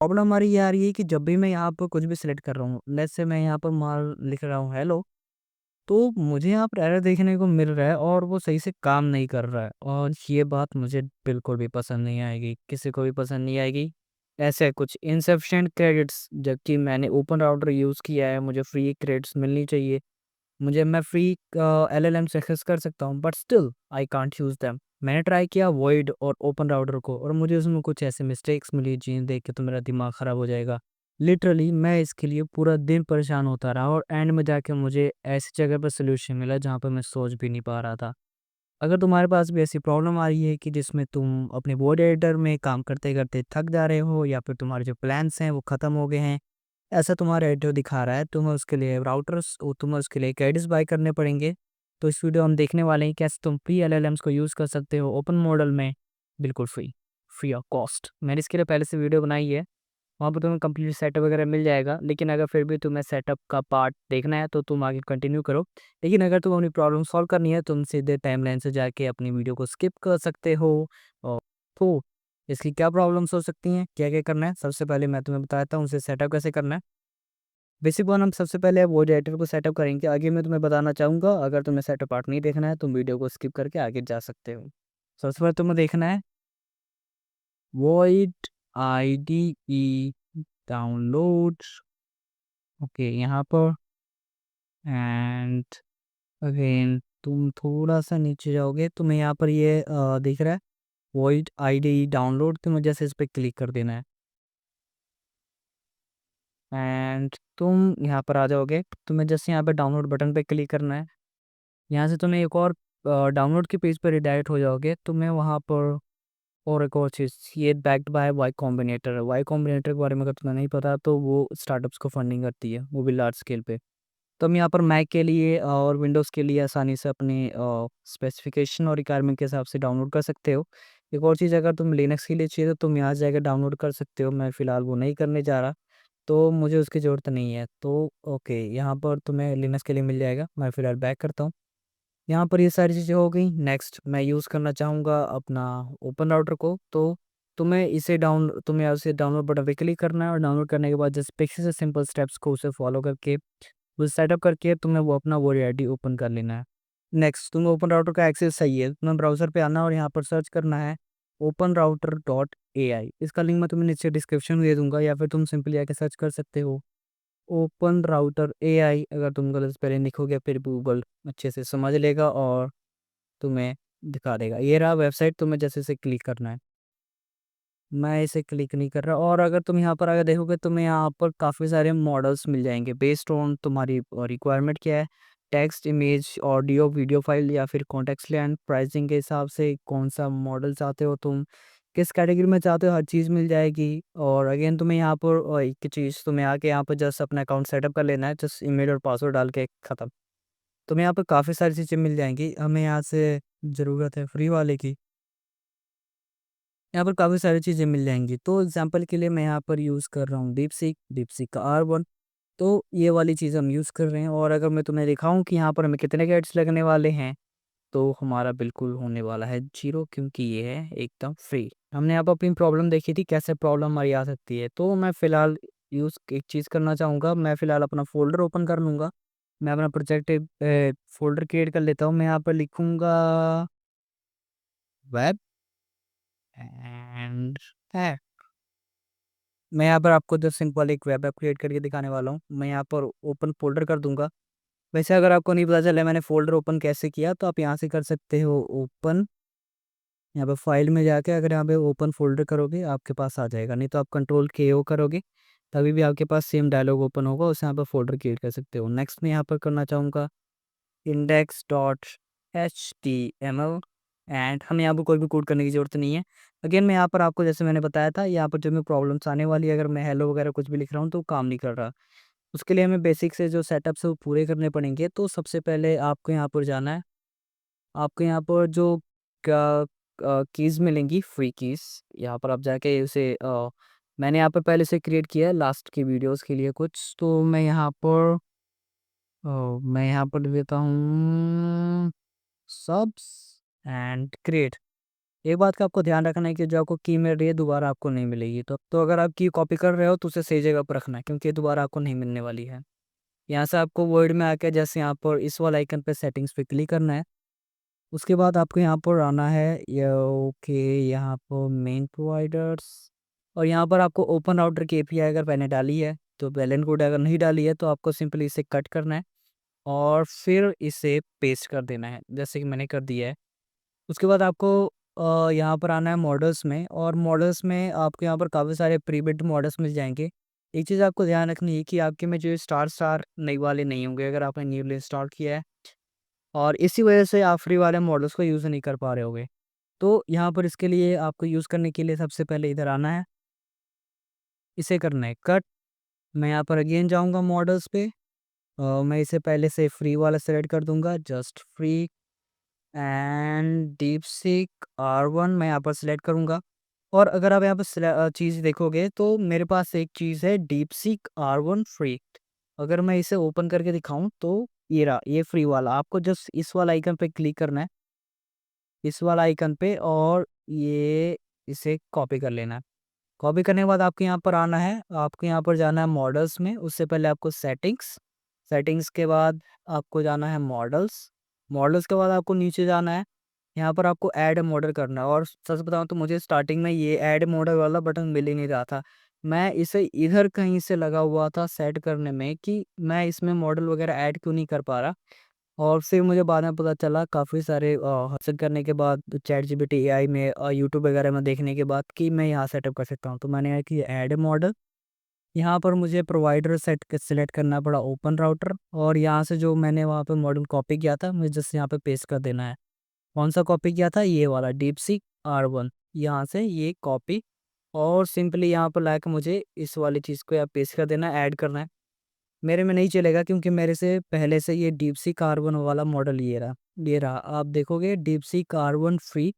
Problem हमारी ये आ रही है कि जब भी मैं यहाँ पर कुछ भी सिलेक्ट कर रहा हूँ, लेट्स से मैं यहाँ पर माल लिख रहा हूँ हेलो, तो मुझे यहाँ पर एरर देखने को मिल रहा है और वो सही से काम नहीं कर रहा है और ये बात मुझे बिल्कुल भी पसंद नहीं आएगी, किसी को भी पसंद नहीं आएगी। ऐसे कुछ इनसफिशिएंट क्रेडिट्स, जबकि मैंने ओपन राउटर यूज़ किया है, मुझे फ्री क्रेडिट्स मिलनी चाहिए। मैं फ्री एलएलएम्स एक्सेस कर सकता हूँ, but still I can't use them. मैंने ट्राई किया वॉइड और ओपन राउटर को और मुझे उसमें कुछ ऐसे मिस्टेक्स मिली जिन्हें देख के तो मेरा दिमाग ख़राब हो जाएगा। लिटरली मैं इसके लिए पूरा दिन परेशान होता रहा और एंड में जाके मुझे ऐसी जगह पर सॉल्यूशन मिला जहाँ पर मैं सोच भी नहीं पा रहा था। अगर तुम्हारे पास भी ऐसी प्रॉब्लम आ रही है कि जिसमें तुम अपने बोर्ड एडिटर में काम करते-करते थक जा रहे हो या फिर तुम्हारे जो प्लान्स हैं वो ख़त्म हो गए हैं, ऐसा तुम्हारा एडिटर दिखा रहा है, तुम्हें उसके लिए क्रेडिट्स बाय करने पड़ेंगे। तो इस वीडियो हम देखने वाले हैं कैसे तुम फ्री एलएलएम्स को यूज़ कर सकते हो ओपन मॉडल में, बिल्कुल फ्री ऑफ कॉस्ट। मैंने इसके लिए पहले से वीडियो बनाई है, वहाँ पे तुम्हें कंप्लीट सेटअप वगैरह मिल जाएगा। लेकिन अगर फिर भी तुम्हें सेटअप का पार्ट देखना है तो तुम आगे कंटिन्यू करो। लेकिन अगर तुम्हें अपनी प्रॉब्लम सॉल्व करनी है, तुम सीधे टाइमलाइन से जाके अपनी वीडियो को स्किप कर सकते हो। और तो इसकी क्या प्रॉब्लम्स हो सकती हैं, क्या-क्या करना है? सबसे पहले मैं तुम्हें बताता हूँ उसे सेटअप कैसे करना है। बेसिक वन हम सबसे पहले वो एडिटर को सेटअप करेंगे। आगे मैं तुम्हें बताना चाहूँगा, अगर तुम्हें सेटअप पार्ट नहीं देखना है, तुम वीडियो को स्किप करके आगे जा सकते हो। सबसे पहले तुम्हें देखना है वॉइड IDE डाउनलोड। ओके, यहाँ पर एंड अगेन तुम थोड़ा-सा नीचे जाओगे, तुम्हें यहाँ पर ये दिख रहा है वॉइड IDE डाउनलोड, तुम्हें जैसे इस पे क्लिक कर देना है एंड तुम यहाँ पर आ जाओगे। तुम्हें जैसे यहाँ पे डाउनलोड बटन पे क्लिक करना है। यहाँ से तुम्हें एक और डाउनलोड के पेज पर रिडायरेक्ट हो जाओगे। तुम्हें वहाँ पर और एक और चीज़, ये बैक्ड बाय वाई कॉम्बिनेटर है। वाई कॉम्बिनेटर के बारे में अगर तुम्हें नहीं पता तो वो स्टार्टअप्स को फंडिंग करती है, वो भी लार्ज स्केल पे। तो हम यहाँ पर मैक के लिए और विंडोज़ के लिए आसानी से अपनी स्पेसिफिकेशन और रिक्वायरमेंट के हिसाब से डाउनलोड कर सकते हो। एक और चीज़, अगर तुम लिनक्स के लिए चाहिए तो तुम यहाँ से जाकर डाउनलोड कर सकते हो। मैं फ़िलहाल वो नहीं करने जा रहा, तो मुझे उसकी ज़रूरत नहीं है। तो ओके, यहाँ पर तुम्हें लिनक्स के लिए मिल जाएगा। मैं फ़िलहाल बैक करता हूँ। यहाँ पर ये सारी चीज़ें हो गई। नेक्स्ट मैं यूज़ करना चाहूँगा अपना ओपन राउटर को। तो तुम्हें यहाँ से डाउनलोड बटन पे क्लिक करना है और डाउनलोड करने के बाद जस्ट पिक्स से सिंपल स्टेप्स को उसे फॉलो करके वो सेटअप करके तुम्हें वो अपना वो आईडी ओपन कर लेना है। नेक्स्ट तुम्हें ओपन राउटर का एक्सेस चाहिए, तुम्हें ब्राउज़र पे आना और यहाँ पर सर्च करना है ओपन राउटर डॉट एआई। इसका लिंक मैं तुम्हें नीचे डिस्क्रिप्शन में दे दूँगा या फिर तुम सिंपली आके सर्च कर सकते हो ओपन राउटर एआई। अगर तुम गलत स्पेलिंग लिखोगे फिर गूगल अच्छे से समझ लेगा और तुम्हें दिखा देगा। ये रहा वेबसाइट, तुम्हें जैसे इसे क्लिक करना है। मैं इसे क्लिक नहीं कर रहा और अगर तुम यहाँ पर अगर देखोगे तुम्हें यहाँ पर काफ़ी सारे मॉडल्स मिल जाएँगे बेस्ड ऑन तुम्हारी रिक्वायरमेंट क्या है। Text, image, audio, video file या फिर कॉन्टेक्स्ट लेंथ, प्राइसिंग के हिसाब से कौन-सा मॉडल चाहते हो तुम, किस कैटेगरी में चाहते हो, हर चीज़ मिल जाएगी। और अगेन तुम्हें यहाँ पर एक चीज़, तुम्हें आके यहाँ पर जस्ट अपना अकाउंट सेटअप कर लेना है, जस्ट ईमेल और पासवर्ड डाल के ख़त्म। तुम्हें यहाँ पर काफ़ी सारी चीज़ें मिल जाएँगी। हमें यहाँ से ज़रूरत है फ्री वाले की। यहाँ पर काफ़ी सारी चीज़ें मिल जाएँगी। तो एग्ज़ाम्पल के लिए मैं यहाँ पर यूज़ कर रहा हूँ डीपसीक का R1। तो ये वाली चीज़ हम यूज़ कर रहे हैं और अगर मैं तुम्हें दिखाऊँ कि यहाँ पर हमें कितने गेट्स लगने वाले हैं, तो हमारा बिल्कुल होने वाला है 0, क्योंकि ये है एकदम फ्री। हमने यहाँ पर अपनी प्रॉब्लम देखी थी, कैसे प्रॉब्लम हमारी आ सकती है। तो मैं फ़िलहाल यूज़ एक चीज़ करना चाहूँगा, मैं फ़िलहाल अपना फ़ोल्डर ओपन कर लूँगा। मैं अपना प्रोजेक्ट फ़ोल्डर क्रिएट कर लेता हूँ। मैं यहाँ पर लिखूँगा वेब एंड है। मैं यहाँ पर आपको जस्ट सिंपल एक वेब ऐप क्रिएट करके दिखाने वाला हूँ। मैं यहाँ पर ओपन फ़ोल्डर कर दूँगा। वैसे अगर आपको नहीं पता चला मैंने फ़ोल्डर ओपन कैसे किया, तो आप यहाँ से कर सकते हो ओपन। यहाँ पे फाइल में जाके अगर यहाँ पे ओपन फ़ोल्डर करोगे आपके पास आ जाएगा, नहीं तो आप कंट्रोल KO करोगे तभी भी आपके पास सेम डायलॉग ओपन होगा, उससे यहाँ पर फ़ोल्डर क्रिएट कर सकते हो। नेक्स्ट मैं यहाँ पर करना चाहूँगा index.html एंड हमें यहाँ पर कोई भी कोड करने की ज़रूरत नहीं है। अगेन मैं यहाँ पर आपको जैसे मैंने बताया था, यहाँ पर जो मैं प्रॉब्लम्स आने वाली है, अगर मैं हेलो वगैरह कुछ भी लिख रहा हूँ तो काम नहीं कर रहा। उसके लिए हमें बेसिक से जो सेटअप्स है वो पूरे करने पड़ेंगे। तो सबसे पहले आपको यहाँ पर जाना है। आपको यहाँ पर जो का कीज़ मिलेंगी, फ्री कीज़, यहाँ पर आप जाके उसे मैंने यहाँ पर पहले से क्रिएट किया है लास्ट की वीडियोज़ के लिए कुछ। तो मैं यहाँ पर देता हूँ सब्स एंड क्रिएट। एक बात का आपको ध्यान रखना है कि जो आपको की मिल रही है दोबारा आपको नहीं मिलेगी, तो अगर आप की कॉपी कर रहे हो तो उसे सही जगह पर रखना है, क्योंकि ये दोबारा आपको नहीं मिलने वाली है। यहाँ से आपको वर्ड में आके जैसे यहाँ पर इस वाला आइकन पे सेटिंग्स पे क्लिक करना है। उसके बाद आपको यहाँ पर आना है ये ओके, यहाँ पर मेन प्रोवाइडर्स, और यहाँ पर आपको ओपन राउटर की एपीआई अगर मैंने डाली है तो वेल एंड गुड, अगर नहीं डाली है तो आपको सिंपली इसे कट करना है और फिर इसे पेस्ट कर देना है, जैसे कि मैंने कर दिया है। उसके बाद आपको यहाँ पर आना है मॉडल्स में, और मॉडल्स में आपको यहाँ पर काफ़ी सारे प्रीबिल्ट मॉडल्स मिल जाएंगे। एक चीज़ आपको ध्यान रखनी है कि आपके में जो स्टार स्टार नई वाले नहीं होंगे अगर आपने न्यूली इंस्टॉल किया है, और इसी वजह से आप फ्री वाले मॉडल्स को यूज़ नहीं कर पा रहे होगे। तो यहाँ पर इसके लिए आपको यूज़ करने के लिए सबसे पहले इधर आना है, इसे करना है कट। मैं यहाँ पर अगेन जाऊँगा मॉडल्स पे, मैं इसे पहले से फ्री वाला सेलेक्ट कर दूंगा, just free and deep seek R1 मैं यहाँ पर सिलेक्ट करूँगा। और अगर आप यहाँ पर चीज़ देखोगे तो मेरे पास एक चीज़ है डीप सीक R1 फ्री। अगर मैं इसे ओपन करके दिखाऊं तो ये रहा, ये फ्री वाला। आपको जस्ट इस वाला आइकन पे क्लिक करना है, इस वाला आइकन पे, और ये इसे कॉपी कर लेना है। कॉपी करने के बाद आपको यहाँ पर आना है, आपको यहाँ पर जाना है मॉडल्स में, उससे पहले आपको सेटिंग्स, सेटिंग्स के बाद आपको जाना है मॉडल्स, मॉडल्स के बाद आपको नीचे जाना है। यहाँ पर आपको ऐड मॉडल करना है, और सच बताऊँ तो मुझे स्टार्टिंग में ये ऐड मॉडल वाला बटन मिल ही नहीं रहा था। मैं इसे इधर कहीं से लगा हुआ था सेट करने में कि मैं इसमें मॉडल वगैरह ऐड क्यों नहीं कर पा रहा। और फिर मुझे बाद में पता चला काफ़ी सारे हासिल करने के बाद चैट जीपीटी एआई में और यूट्यूब वगैरह में देखने के बाद कि मैं यहाँ सेटअप कर सकता हूँ। तो मैंने कहा कि ऐड मॉडल, यहाँ पर मुझे प्रोवाइडर सेलेक्ट करना पड़ा ओपन राउटर, और यहाँ से जो मैंने वहाँ पे मॉडल कॉपी किया था मुझे जस्ट यहाँ पे पेस्ट कर देना है। कौन सा कॉपी किया था, ये वाला डीपसीक R1, यहाँ से ये कॉपी, और सिंपली यहाँ पर लाके मुझे इस वाली चीज़ को यहाँ पेस्ट कर देना है, ऐड करना है। मेरे में नहीं चलेगा क्योंकि मेरे से पहले से ये डीप सी कार्बन वाला मॉडल ये रहा आप देखोगे डीप सी कार्बन फ्री,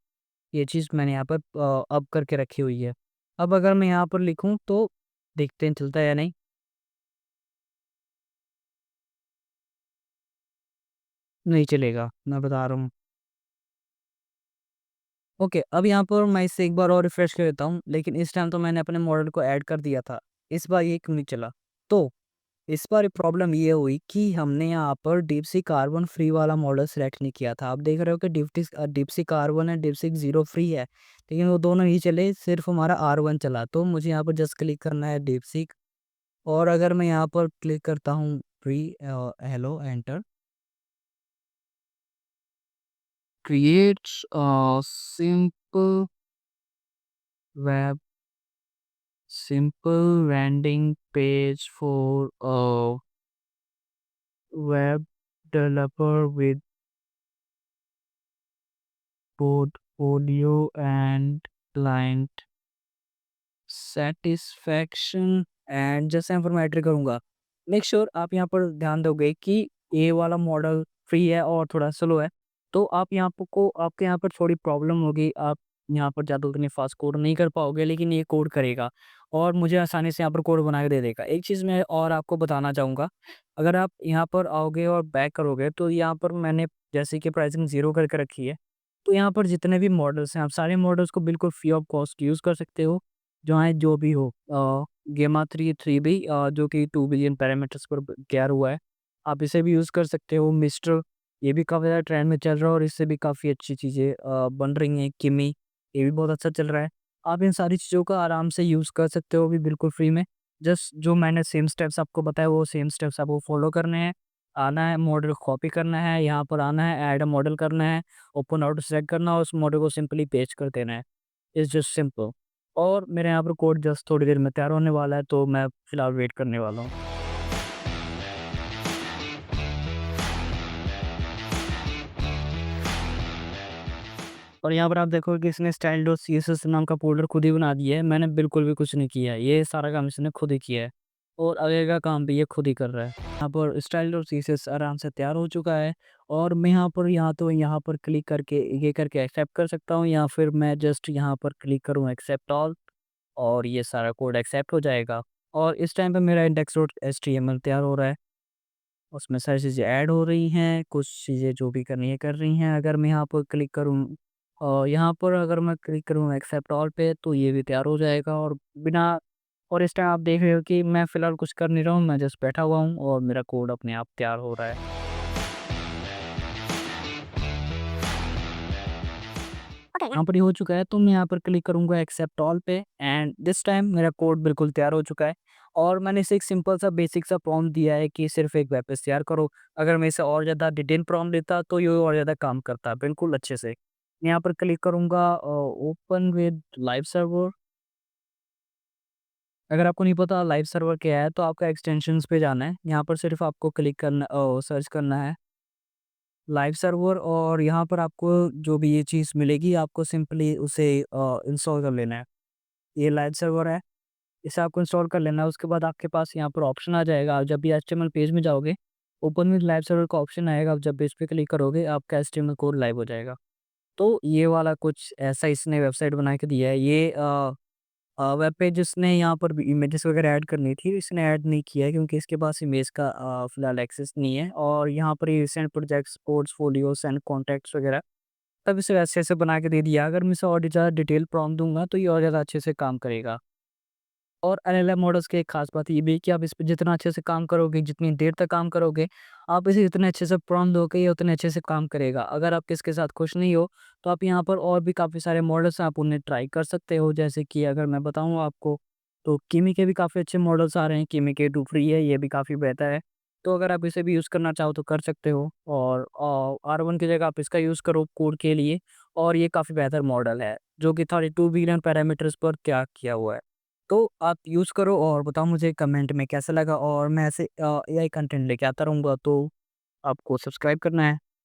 ये चीज़ मैंने यहाँ पर अब करके रखी हुई है। अब अगर मैं यहाँ पर लिखूँ तो देखते हैं चलता है या नहीं। नहीं चलेगा, मैं बता रहा हूँ। ओके, अब यहाँ पर मैं इसे एक बार और रिफ्रेश कर देता हूँ, लेकिन इस टाइम तो मैंने अपने मॉडल को ऐड कर दिया था, इस बार ये क्यों नहीं चला। तो इस बार प्रॉब्लम ये हुई कि हमने यहाँ पर डीपसी कार्बन फ्री वाला मॉडल सेलेक्ट नहीं किया था। आप देख रहे हो कि डीपसी कार्बन है, डीपसी जीरो फ्री है, लेकिन वो दोनों ही चले, सिर्फ हमारा R1 चला। तो मुझे यहाँ पर जस्ट क्लिक करना है डीपसी, और अगर मैं यहाँ पर क्लिक करता हूँ free, hello enter, create simple web simple landing page for web developer with portfolio and client satisfaction, and जैसे यहाँ पर मैं एंटर करूँगा, मेक श्योर आप यहाँ पर ध्यान दोगे कि ये वाला मॉडल फ्री है और थोड़ा स्लो है। तो आप यहाँ पर को आपके यहाँ पर थोड़ी प्रॉब्लम होगी, आप यहाँ पर ज़्यादा उतनी फास्ट कोड नहीं कर पाओगे, लेकिन ये कोड करेगा और मुझे आसानी से यहाँ पर कोड बना के दे देगा। एक चीज़ मैं और आपको बताना चाहूँगा, अगर आप यहाँ पर आओगे और बैक करोगे तो यहाँ पर मैंने जैसे कि प्राइसिंग ज़ीरो करके रखी है, तो यहाँ पर जितने भी मॉडल्स हैं, आप सारे मॉडल्स को बिल्कुल फ्री ऑफ कॉस्ट यूज़ कर सकते हो, चाहे जो भी हो। गेमा 3 भी जो कि 2 बिलियन पैरामीटर्स पर तैयार हुआ है, आप इसे भी यूज़ कर सकते हो। मिस्टर, ये भी काफ़ी ज़्यादा ट्रेंड में चल रहा है और इससे भी काफ़ी अच्छी चीज़ें बन रही हैं। किमी, ये भी बहुत अच्छा चल रहा है। आप इन सारी चीज़ों का आराम से यूज़ कर सकते हो भी बिल्कुल फ्री में। जस्ट जो मैंने सेम स्टेप्स आपको बताए, वो सेम स्टेप्स आपको फॉलो करने हैं। आना है, मॉडल कॉपी करना है, यहाँ पर आना है, ऐड मॉडल करना है, ओपन आउट सेलेक्ट करना और उस मॉडल को सिंपली पेस्ट कर देना है। It's just simple. और मेरे यहाँ पर कोड जस्ट थोड़ी देर में तैयार होने वाला है, तो मैं फिलहाल वेट करने वाला हूँ। और यहाँ पर आप देखोगे कि इसने स्टाइल डॉट CSS नाम का फ़ोल्डर खुद ही बना दिया है। मैंने बिल्कुल भी कुछ नहीं किया है, ये सारा काम इसने खुद ही किया है और आगे का काम भी ये खुद ही कर रहा है। यहाँ पर स्टाइल डॉट CSS आराम से तैयार हो चुका है, और मैं यहाँ पर क्लिक करके ये करके एक्सेप्ट कर सकता हूँ, या फिर मैं जस्ट यहाँ पर क्लिक करूँ एक्सेप्ट ऑल, और ये सारा कोड एक्सेप्ट हो जाएगा। और इस टाइम पे मेरा इंडेक्स डॉट HTML तैयार हो रहा है, उसमें सारी चीज़ें ऐड हो रही हैं, कुछ चीज़ें जो भी करनी है कर रही हैं। अगर मैं यहाँ पर क्लिक करूँ यहाँ पर अगर मैं क्लिक करूँ एक्सेप्ट ऑल पे तो ये भी तैयार हो जाएगा और बिना और इस टाइम आप देख रहे हो कि मैं फ़िलहाल कुछ कर नहीं रहा हूँ, मैं जस्ट बैठा हुआ हूँ और मेरा कोड अपने आप तैयार हो रहा है। यहाँ पर ये हो चुका है तो मैं यहाँ पर क्लिक करूँगा एक्सेप्ट ऑल पे एंड दिस टाइम मेरा कोड बिल्कुल तैयार हो चुका है और मैंने इसे एक सिंपल सा बेसिक सा प्रॉम्प्ट दिया है कि सिर्फ एक वेब पेज तैयार करो। अगर मैं इसे और ज़्यादा डिटेल प्रॉम्प्ट देता तो ये और ज़्यादा काम करता बिल्कुल अच्छे से। मैं यहाँ पर क्लिक करूँगा ओपन विद लाइव सर्वर। अगर आपको नहीं पता लाइव सर्वर क्या है तो आपका एक्सटेंशंस पे जाना है। यहाँ पर सिर्फ आपको क्लिक करना सर्च करना है लाइव सर्वर और यहाँ पर आपको जो भी ये चीज़ मिलेगी आपको सिंपली उसे इंस्टॉल कर लेना है। ये लाइव सर्वर है, इसे आपको इंस्टॉल कर लेना है। उसके बाद आपके पास यहाँ पर ऑप्शन आ जाएगा, आप जब भी एचटीएमएल पेज में जाओगे, ओपन विद लाइव सर्वर का ऑप्शन आएगा, आप जब भी इस पे क्लिक करोगे आपका एचटीएमएल कोड लाइव हो जाएगा। तो ये वाला कुछ ऐसा इसने वेबसाइट बना के दिया है। ये वेब पेज इसने यहाँ पर भी इमेजेस वगैरह ऐड करनी थी, इसने ऐड नहीं किया है क्योंकि इसके पास इमेज का फिलहाल एक्सेस नहीं है और यहाँ पर ये recent projects, portfolios and contacts वगैरह तब इसे वैसे-वैसे बना के दे दिया। अगर मैं इसे और ज़्यादा डिटेल प्रॉम्प्ट दूँगा तो ये और ज़्यादा अच्छे से काम करेगा। और एलएलएम मॉडल्स की एक खास बात ये भी है कि आप इस पे जितना अच्छे से काम करोगे, जितनी देर तक काम करोगे, आप इसे जितने अच्छे से प्रॉम्प्ट दोगे, ये उतने अच्छे से काम करेगा। अगर आप किसके साथ खुश नहीं हो, तो आप यहाँ पर और भी काफ़ी सारे मॉडल्स हैं, आप उन्हें ट्राई कर सकते हो। जैसे कि अगर मैं बताऊँ आपको, तो किमी के भी काफ़ी अच्छे मॉडल्स आ रहे हैं। किमी के 2 फ्री है, ये भी काफ़ी बेहतर है। तो अगर आप इसे भी यूज़ करना चाहो तो कर सकते हो और R1 की जगह आप इसका यूज़ करो कोड के लिए और ये काफ़ी बेहतर मॉडल है, जो कि 32 बिलियन पैरामीटर्स पर तैयार किया हुआ है। तो आप यूज़ करो और बताओ मुझे कमेंट में कैसा लगा और मैं ऐसे एआई कंटेंट लेके आता रहूँगा, तो आपको सब्सक्राइब करना है।